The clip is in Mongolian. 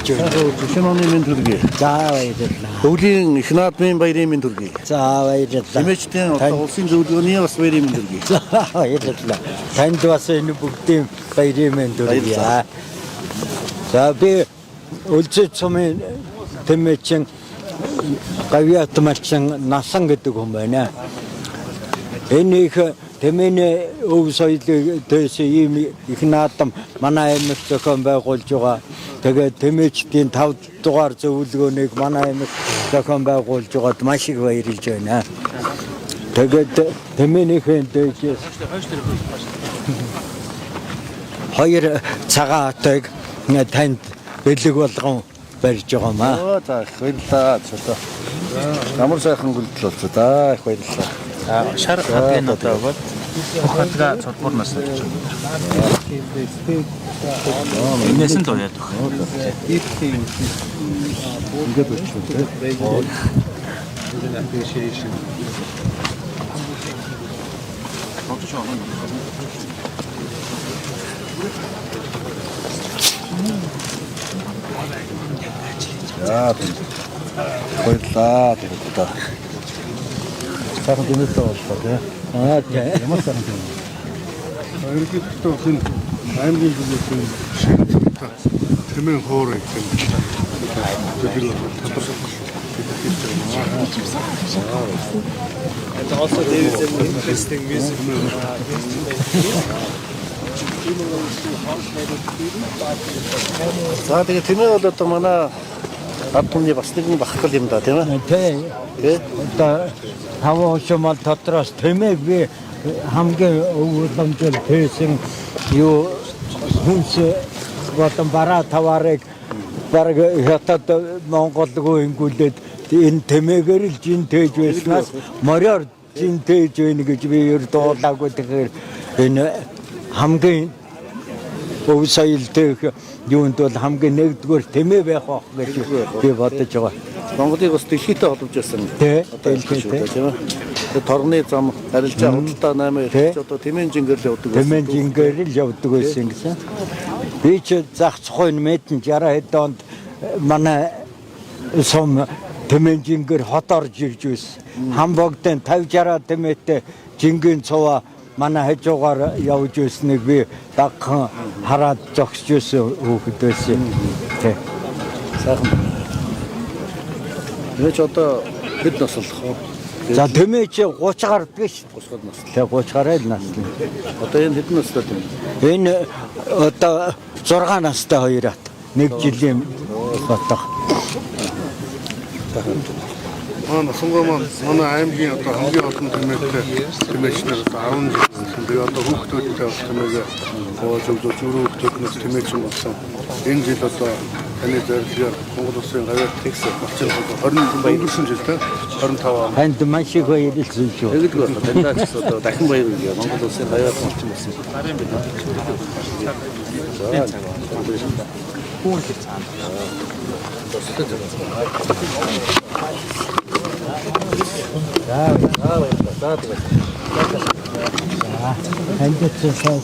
хүргэж байна. Шиноны минь төргий. За баярлалаа. Өвлийн их наадмын баярын минь төргий. За баярлалаа. Хэмээчдийн улсын зөвлөгөөний бас баярын минь төргий. За баярлалаа. Танд бас энэ бүгдийн баярын минь төргий. За би үлзий цомын тэмээчин гавьяат малчин насан гэдэг хүн байна. Энэ их тэмээний өв соёлын дэс ийм их наадам манай аймаг зохион байгуулж байгаа. Тэгээд тэмээчдийн 5 дугаар зөвлөгөөнийг манай аймаг зохион байгуулж байгаад маш их баярлж байна. Тэгээд тэмээнийхэн дэс хоёр цагаан атыг танд бэлэг болгон барьж байгаамаа. За их баярлалаа. Ямар сайхан гүйлдэл болцоо. За их баярлалаа. Шар хадгийн одоо бол хадга цодбор нас гэж байна. Энэс нь дууяд баг. Ингээд болчихсон. За баярлалаа. Тэгээд сайхан дэмэлтэй боллоо тий. Тийм. Ямар сайхан дэмэл. Ерөнхийдөө энэ аймгийн бүлэгийн шинэ тэмээ хоорой гэх And also there is an interesting music. За тэгээд тэмээ бол одоо манай ард түмний бас нэгэн багтал юм да тийм ээ. Тий. Одоо таван шумал дотроос тэмээг би хамгийн өвлөмжөл тээсэн юу хүнс болон бараа таваарыг бараг хятад Монголгүй ингүүлээд энэ тэмээгээр л жин тээж байснаас морьор жин тээж байна гэж би ер дуулаагүй. Тэгэхээр энэ хамгийн өв соёлтой юунд бол хамгийн нэгдүгээр тэмээ байх байх гэж би бодож байгаа. Монголыг бас дэлхийдээ холбож байсан. Тий. Дэлхийдээ тийм ээ. Тэгээд торны зам арилжаа худалдаа 8 их одоо тэмээн жингээр л явдаг. Тэмээн жингээр л явдаг байсан гэсэн. Би ч зах цохойн мэдэн 60 хэд онд манай сум тэмээн жингээр хот орж ирж байсан. Хамбогдын 50 60 тэмээтэй жингийн цуваа манай хажуугаар явж байсныг би дагхан хараад зогсож байсан хүүхэд байсан. Тий. Сайхан. Нэг одоо хэд наслах вэ? За тэмээ чи 30 гардаг ш. 30 настай. Тэг 30 гараад наслана. Одоо энэ хэдэн настай юм? Энэ одоо 6 настай хоёроо 1 жилийн хотох. манай сонгомон манай аймгийн одоо хамгийн олон тэмээгчнэр одоо 10 жил би одоо хүүхдүүдтэй бас тэмээгээ зөвлөж хүүхдүүднээс тэмээч болсон. Энэ жил одоо таны зорилгоор Монгол Улсын гавьяат текс болчихсон 20 жилдээ 25 Ханд маш их баярлсан шүү. Тэгдэг байна. Таньдаа ч одоо дахин баяр өгье. Монгол Улсын гавьяат болчихсон болсон. Ханд ч сайн.